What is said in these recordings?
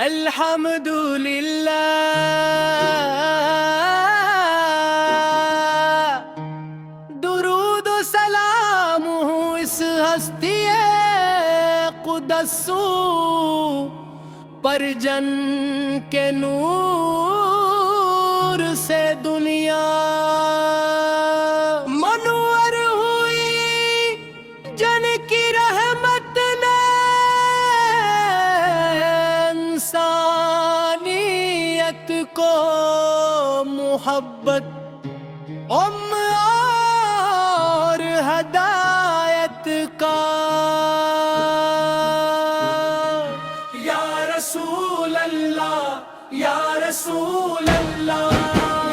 الحمدللہ درود و سلام ہوں اس ہستی قدسو پر جن کے نور سے دنیا منور ہوئی، جن کی رحمت نے انسانیت کو محبت اور ہدایت کا یا رسول اللہ یا رسول اللہ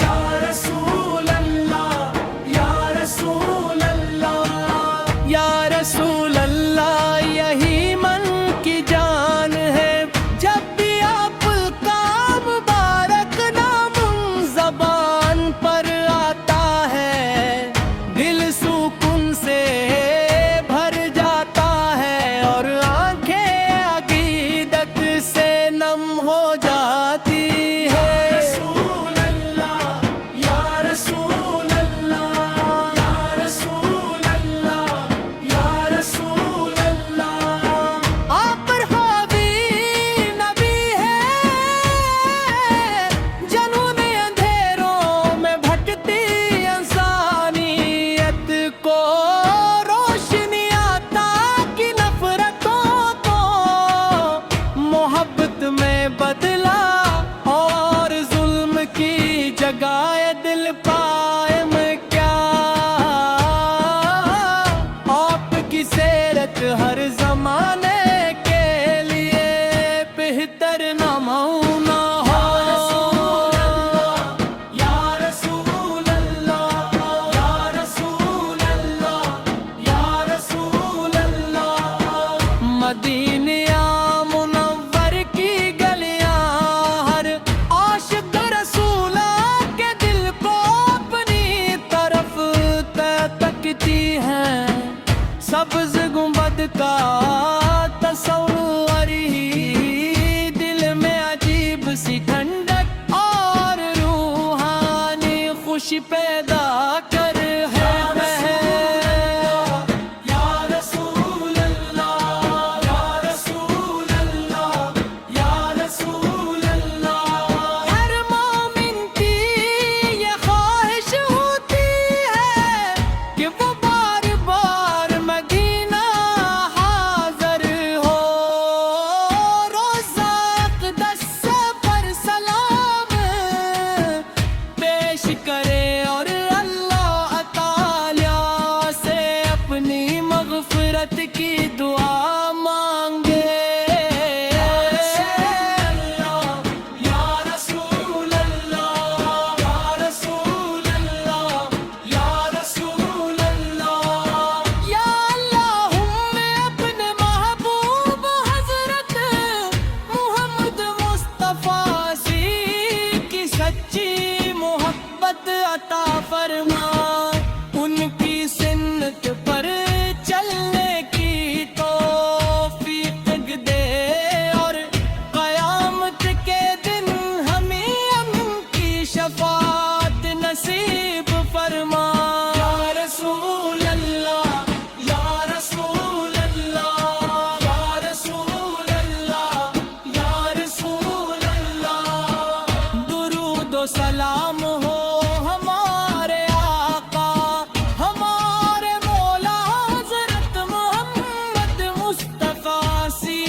یا رسول اللہ یا رسول اللہ یا رسول اللہ یہی من کی جان ہے، جب بھی آپ کا مبارک نام زبان پر آتا ہے دل سکون سے بھر جاتا ہے اور آنکھیں عقیدت سے نم ہو جاتی ہے۔ رسول اللہ یا رسول اللہ یا رسول اللہ یا رسول اللہ آپ پر حاوی نبی ہے، جنون اندھیروں میں بھٹکتی انسانیت کو روشنی عطا کی نفرتوں کو محبت میں بدلا اور ظلم کی جگہ دل پائے میں کیا آپ کی سیرت ہر زمانے کے لیے بہتر نمونہ ہو۔ یا رسول اللہ یا رسول اللہ یا رسول اللہ مدینہ منور کی گلیاں ہر عاشق رسولہ کے دل کو اپنی طرف تکتی ہیں، سبز گنبد کا تصور ہی دل میں عجیب سی ٹھنڈک اور روحانی خوشی پیدا کر ہے۔ یا رسول اللہ یا رسول اللہ یا رسول اللہ ہر مومن کی یہ خواہش ہوتی ہے کہ وہ بار بار مدینہ حاضر ہو، روزہ اقدس پر سلام پیش کرے اور اللہ تعالی سے اپنی مغفرت کی دعا مانگے۔ یا رسول اللہ یا رسول اللہ یا رسول اللہ یا اللہم اپنے محبوب حضرت محمد مصطفیٰ سی کی سچی محبت عطا فرما، ان کی سنت پر چلنے کی توفیق دے اور قیامت کے دن ہمیں ان کی شفاعت نصیب فرما۔ یا رسول اللہ یا رسول اللہ یا رسول اللہ یا رسول اللہ درود و سلام ہو ہمارے آقا ہمارے مولا حضرت محمد مصطفیٰ سی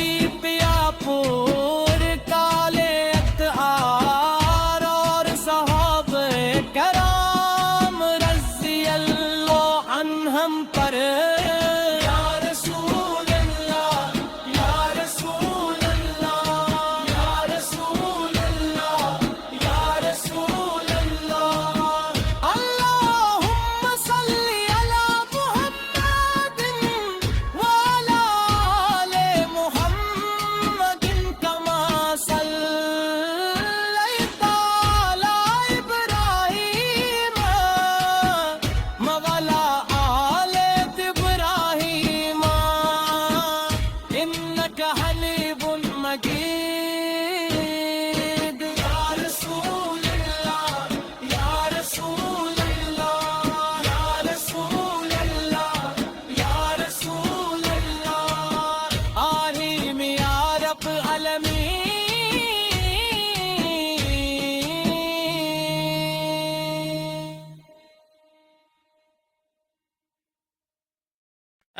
پیا پور کالے اطہار اور صحابہ کرام رضی اللہ عنہم پر۔ یا رسول اللہ یا رسول اللہ یا رسول اللہ یا رسول اللہ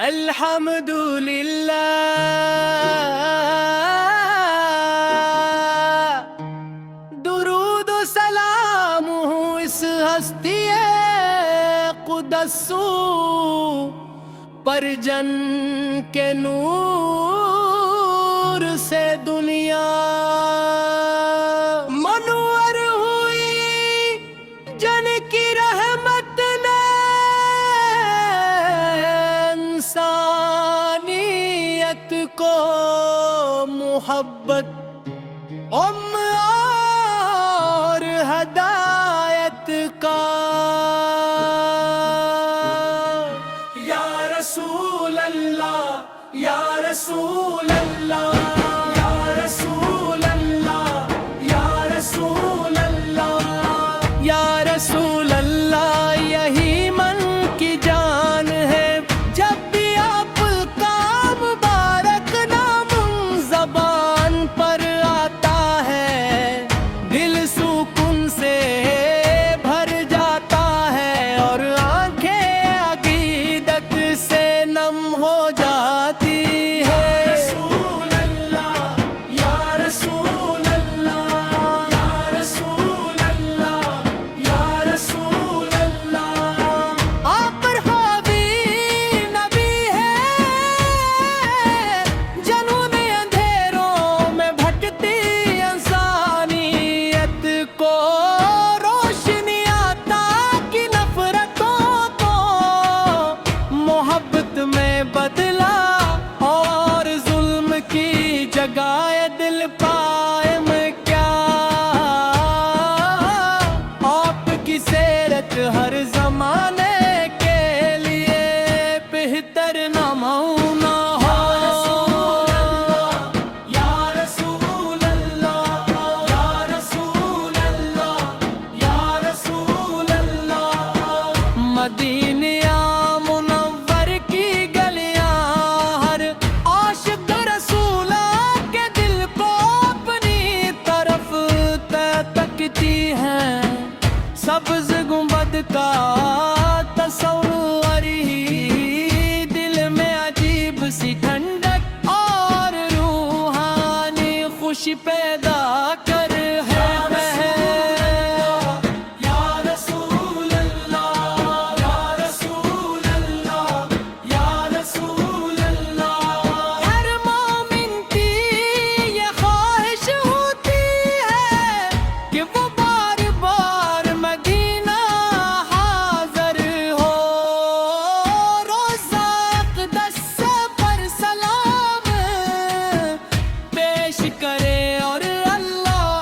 الحمدللہ درود و سلام ہوں اس ہستی قدس پر جن کے نور سے دنیا منور ہوئی، جن کی رحمت نے انسانیت کو محبت اور ہدایت کا۔ یا رسول اللہ، یا رسول اللہ، یا رسول اللہ، یا رسول اللہ، یا رسول اللہ، یہی من کی جان ہے، جب بھی آپ کا مبارک نام زبان پر آتا ہے، دل سکون سے بھر جاتا ہے اور آنکھیں عقیدت سے نم ہو جاتی ہے۔ رسول اللہ، یا رسول اللہ، یا رسول اللہ، یا رسول اللہ، آپ پر حاوی نبی ہے، جنون اندھیروں میں بھٹکتی انسانیت کو روشنی عطا کی، نفرتوں کو محبت میں بدلا اور ظلم کی جگہ دل قائم کیا۔ آپ کی سیرت ہر زمانے کے لیے بہتر نمونہ ہو۔ یا رسول اللہ، یا رسول اللہ، یا رسول اللہ، مدینہ منور کی گلیاں ہر عاشق رسولہ کے دل کو اپنی طرف تکتی ہیں، سبز گنبد کا تصور ہی دل میں عجیب سی ٹھنڈک اور روحانی خوشی پیدا کر ہے۔ یا رسول اللہ، یا رسول اللہ، یا رسول اللہ، ہر مومن کی یہ خواہش ہوتی ہے کہ وہ بار بار مدینہ حاضر ہو، روزہ اقدس پر سلام پیش کرے اور اللہ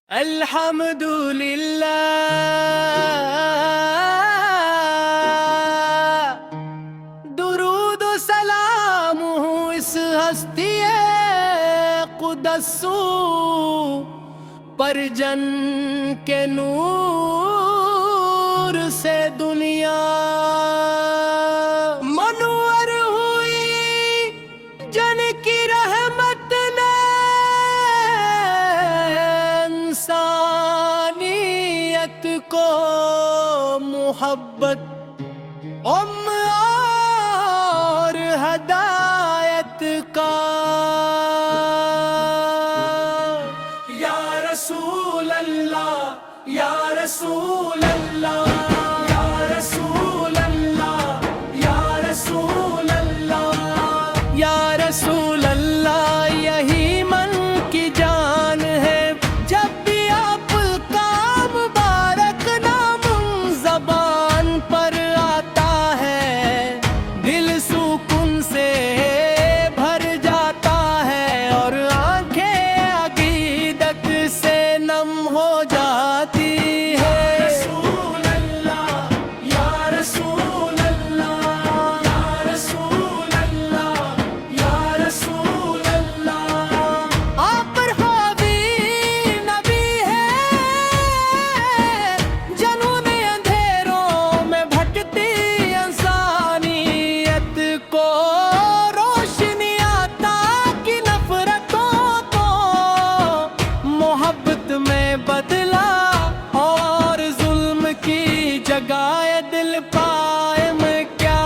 الحمدللہ، درود و سلام ہوں اس ہستی قدس پر جن کے نور سے دنیا منور ہوئی، جن کی رحمت نے انسانیت کو محبت اور ہدایت کا۔ یا رسول اللہ، یا رسول اللہ، یا رسول اللہ، یا رسول اللہ، یا رسول اللہ، یہی من کی جان ہے، جب بھی آپ کا مبارک نام زبان پر آتا ہے، دل سکون سے بھر جاتا ہے اور آنکھیں عقیدت سے نم ہو جاتی ہے۔ رسول اللہ، یا رسول اللہ، یا رسول اللہ، یا رسول اللہ، آپ پر حاوی نبی ہے، جنون اندھیروں میں بھٹکتی انسانیت کو روشنی عطا کی، نفرتوں کو محبت میں بدلا اور ظلم کی جگہ دل پائے میں کیا۔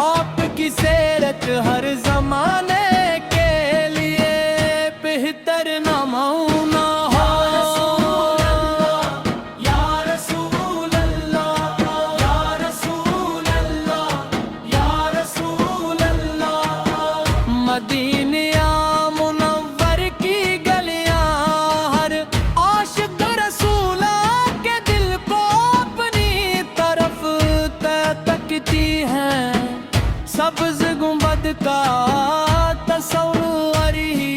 آپ کی سیرت ہر زمانے کے لیے بہتر نمونہ ہو۔ یا رسول اللہ، یا رسول اللہ، یا رسول اللہ، مدینہ منور کی گلیاں ہر عاشق رسولہ کے دل کو اپنی طرف تکتی ہیں، سبز گنبد کا تصور ہی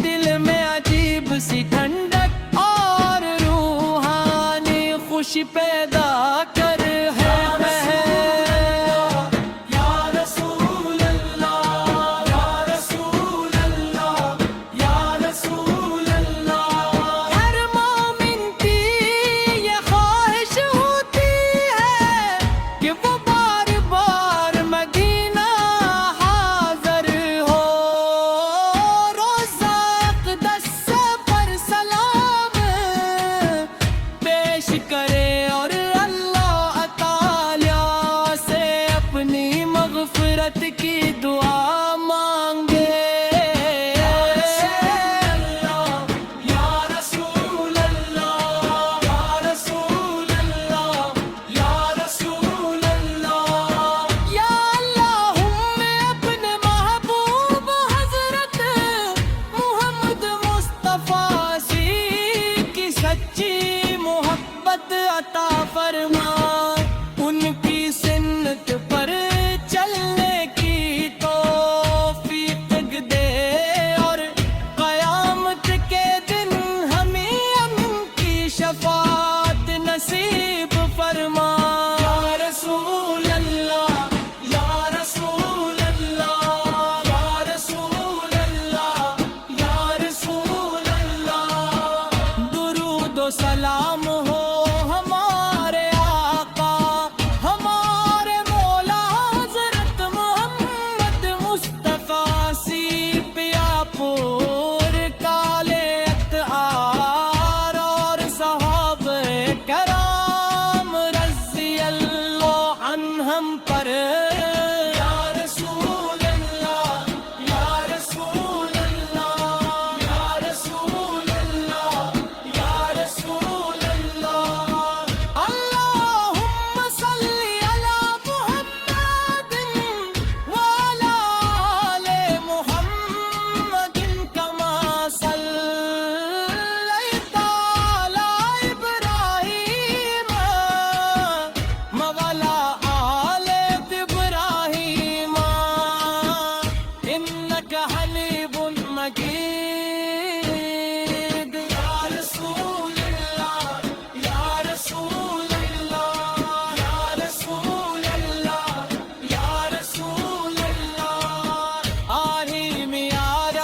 دل میں عجیب سی ٹھنڈک اور روحانی خوشی پیدا کر ہے۔ یا رسول اللہ، یا رسول اللہ، یا رسول اللہ، ہر مومن کی یہ خواہش ہوتی ہے کہ وہ بار بار مدینہ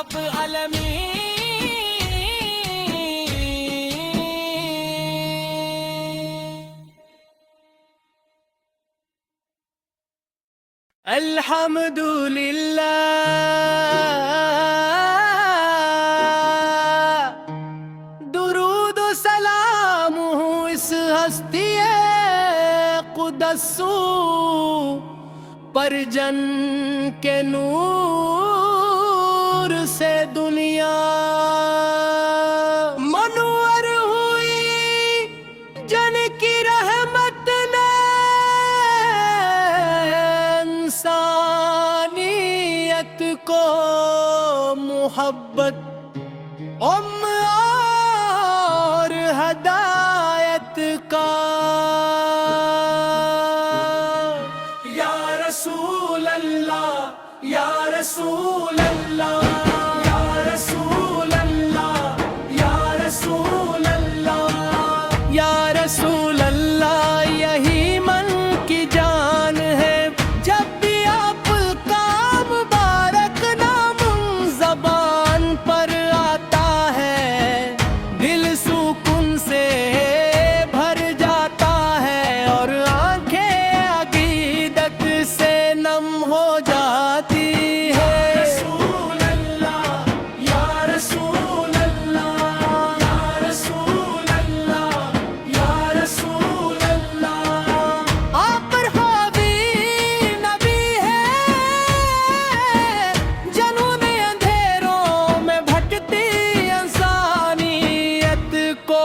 رب العالمین. الحمدللہ درود و سلام ہوں اس ہستی قدس پر جن کے نور سے دنیا منور ہوئی. جن کی رحمت نے انسانیت کو محبت اور ہدایت کا. یا رسول اللہ یا رسول اللہ یا رسول اللہ یا رسول اللہ یا رسول اللہ. یہی من کی جان ہے جب بھی آپ کا مبارک نام زبان پر آتا ہے. دل سکون سے بھر جاتا ہے اور آنکھیں عقیدت سے نم ہو جاتی ہے. رسول اللہ یا رسول اللہ یا رسول اللہ یا رسول اللہ. آپ پر حاوی نبی ہے جنہوں نے اندھیروں میں بھٹکتی انسانیت کو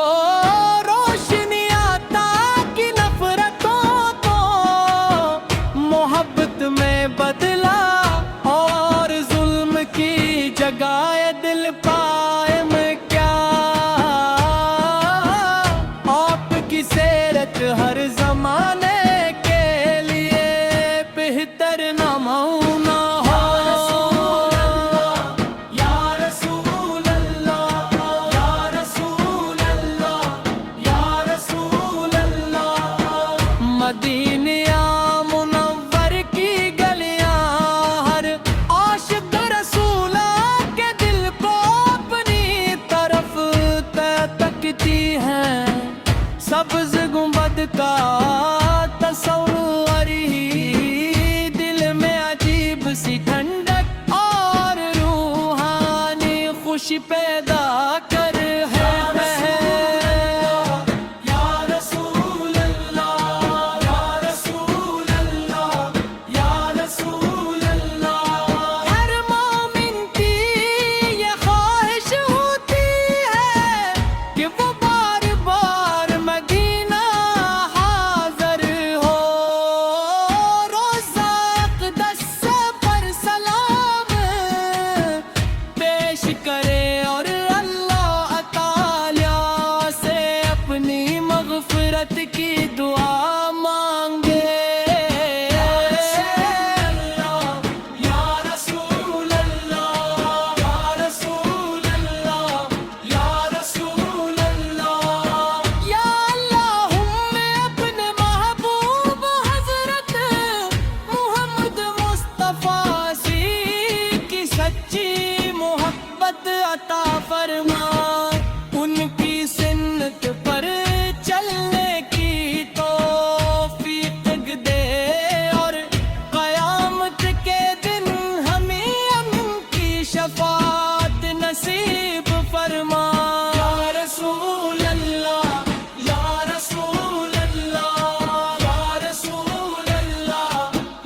روشنی عطا کی. نفرتوں کو محبت میں بدلا اور ظلم کی جگہ دل پائے میں کیا. آپ کی سیرت ہر زمانے کے لیے بہتر نمونہ ہو. یا رسول اللہ یا رسول اللہ یا رسول اللہ. مدینہ منور کی گلیاں ہر عاشق رسولہ کے دل کو اپنی طرف تکتی ہیں. سبز گنبد کا تصور ہی دل میں عجیب سی ٹھنڈک اور روحانی خوشی پیدا کر ہے. یا رسول اللہ یا رسول اللہ یا رسول اللہ. ہر مومن کی یہ خواہش ہوتی ہے کہ وہ بار بار مدینہ حاضر ہو. روزہ اقدس پر سلام پیش کرے اور اللہ تعالی سے اپنی مغفرت کی دعا مانگے. یا رسول اللہ یا رسول اللہ یا رسول اللہ. یا اللہم اپنے محبوب حضرت محمد مصطفیٰ سی کی سچی محبت عطا فرما. ان کی سنت پر چلنے کی توفیق دے اور قیامت کے دن ہمیں ان کی شفاعت نصیب فرما. یا رسول اللہ یا رسول اللہ یا رسول اللہ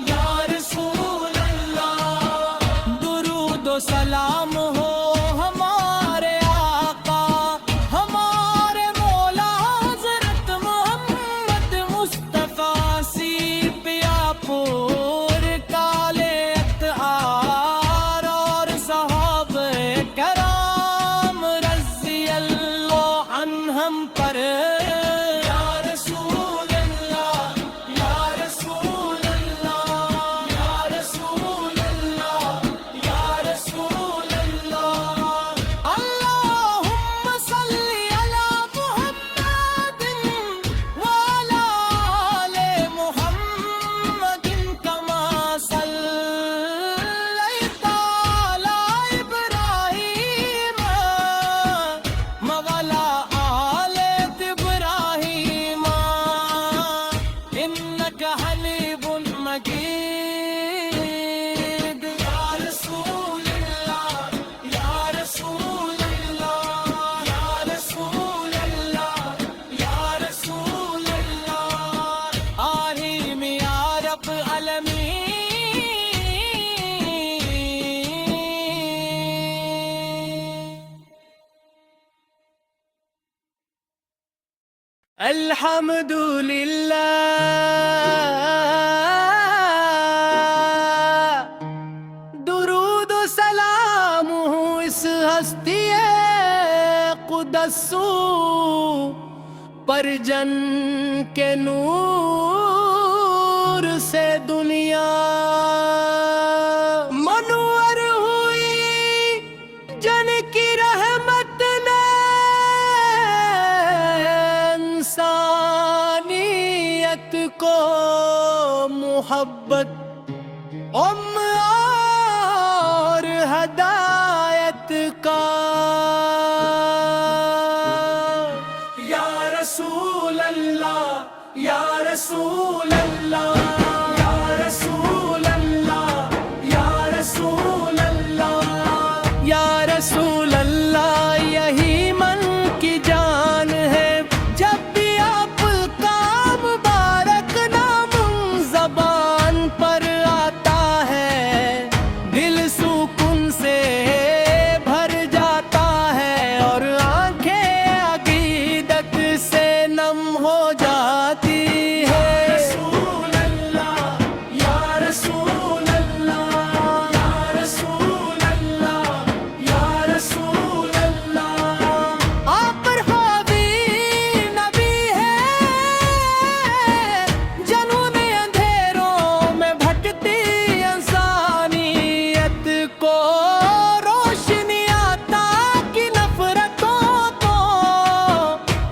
یا رسول اللہ. درود و سلام ہو ہمارے الحمدللہ درود و سلام ہوں اس ہستی قدس پر جن کے نور سے دنیا منور ہوئی، جن کی رحمت نے انسانیت کو محبت اور ہدایت کا یا رسول اللہ یا رسول اللہ یا رسول اللہ یا رسول اللہ یا رسول اللہ یہی من کی جان ہے، جب بھی آپ کا مبارک نام زبان پر آتا ہے دل سکون سے بھر جاتا ہے اور آنکھیں عقیدت سے نم ہو جاتی ہے۔ رسول اللہ یا رسول اللہ یا رسول اللہ یا رسول اللہ آپ پر حاوی نبی ہے، جنہوں نے اندھیروں میں بھٹکتی انسانیت کو روشنی عطا کی، نفرتوں کو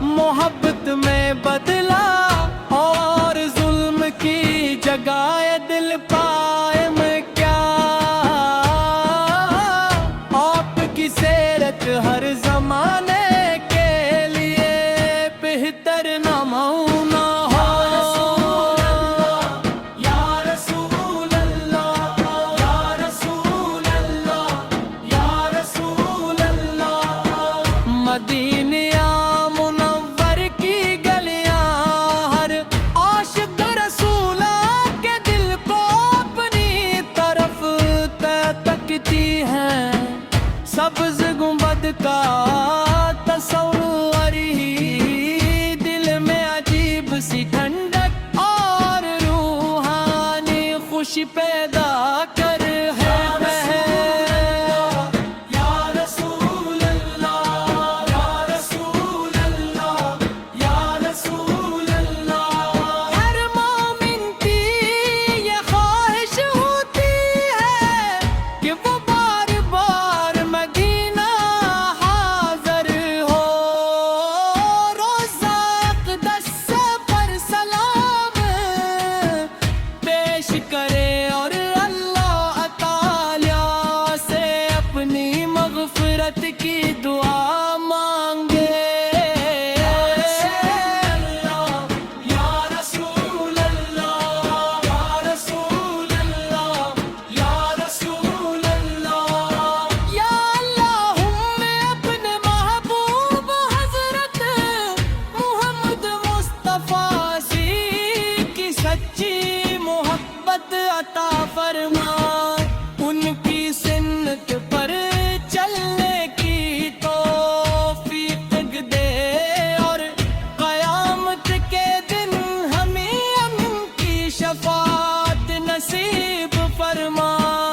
محبت میں بدلا اور ظلم کی جگہ دل پائے میں کیا، آپ کی سیرت ہر زمانے کے لیے بہتر نمونہ ہو۔ یا رسول اللہ یا رسول اللہ یا رسول اللہ مدینہ منور کی گلیاں ہر عاشق رسولہ کے دل کو اپنی طرف تکتی ہیں، سبز گنبد کا تصور ہی دل میں عجیب سی ٹھنڈک اور روحانی خوشی پیدا کر ہے یا رسول اللہ یا رسول اللہ یا رسول اللہ ہر مومن کی یہ خواہش ہوتی ہے کہ وہ بار بار مدینہ حاضر ہو، روزہ اقدس پر سلام پیش کرے اور اللہ تعالی سے اپنی مغفرت کی دعا مانگے۔ یا رسول اللہ یا رسول اللہ یا رسول اللہ یا اللہم اپنے محبوب حضرت محمد مصطفیٰ سی کی سچی محبت عطا فرما، ان کی سنت پر چلنے کی توفیق دے اور قیامت کے دن ہمیں ان کی شفاعت نصیب فرما۔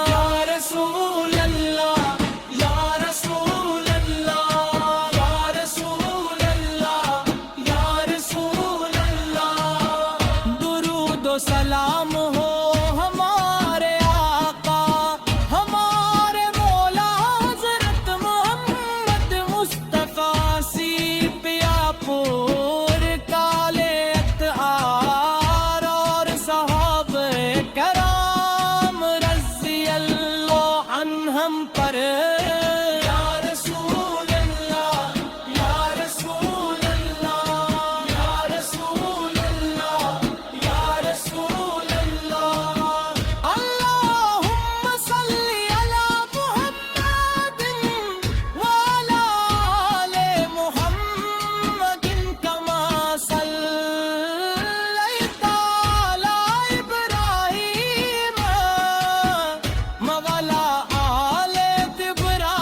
یا رسول اللہ یا رسول اللہ یا رسول اللہ یا رسول اللہ درود و سلام ہو ہمارے آقا ہمارے مولا حضرت محمد مصطفیٰ سی پیا پور کالے اطہار اور صحابہ کرام رضی اللہ عنہم پر۔ یا رسول اللہ یا رسول اللہ یا رسول اللہ یا رسول اللہ اللہم صلی علی محمد وعلی آل محمد کما صلیت علی ابراہیم وعلی آل ابراہیم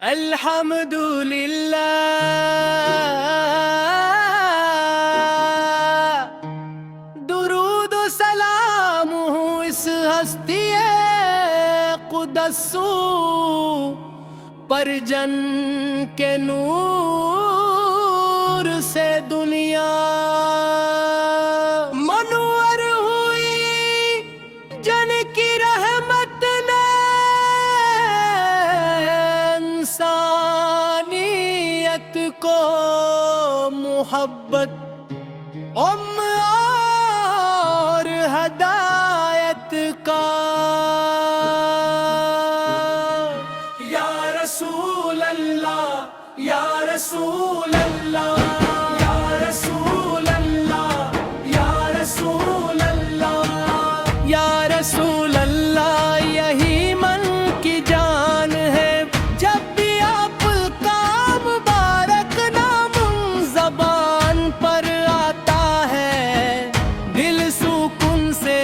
الحمدللہ درود و سلام ہوں اس ہستی قدس پر جن کے نور سے دنیا منور ہوئی، جن کی رحمت نے انسانیت کو محبت اور ہدایت کا۔ یا رسول اللہ، یا رسول اللہ، یا رسول اللہ، یا رسول اللہ، یا رسول اللہ، یہی من کی جان ہے جب بھی آپ کا مبارک نام زبان پر آتا ہے، دل سکون سے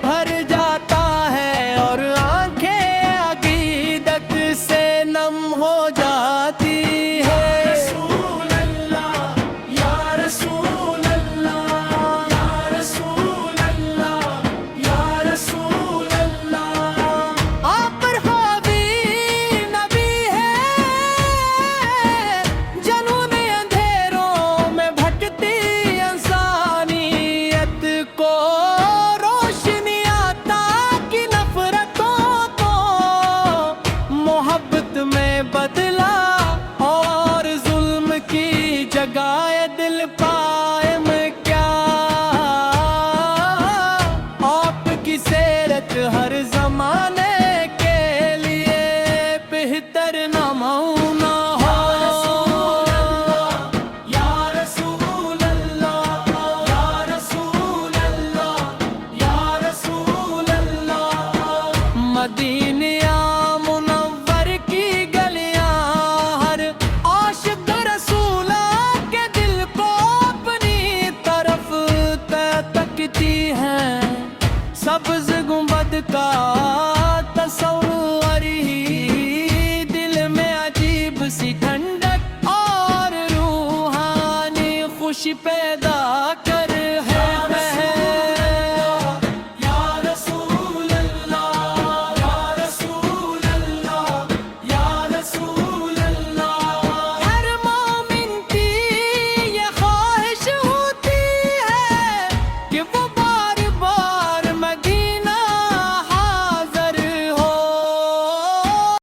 بھر جاتا ہے اور آنکھیں عقیدت سے نم ہو جاتی ہے۔ رسول اللہ، یا رسول اللہ، یا رسول اللہ، یا رسول اللہ، آپ پر حاوی نبی ہے، جنون اندھیروں میں بھٹکتی انسانیت کو روشنی عطا کی، نفرتوں کو محبت میں بدلا اور ظلم کی جگہ دل پائے میں کیا۔ آپ کی سیرت ہر زمانے کے لیے بہتر نمونہ ہو۔ یا رسول اللہ، یا رسول اللہ، یا رسول اللہ، مدینہ منور کی گلیاں ہر عاشق رسولہ کے دل کو اپنی طرف تکتی ہیں، سبز گنبد کا تصور ہی دل میں عجیب سی ٹھنڈک اور روحانی خوشی پیدا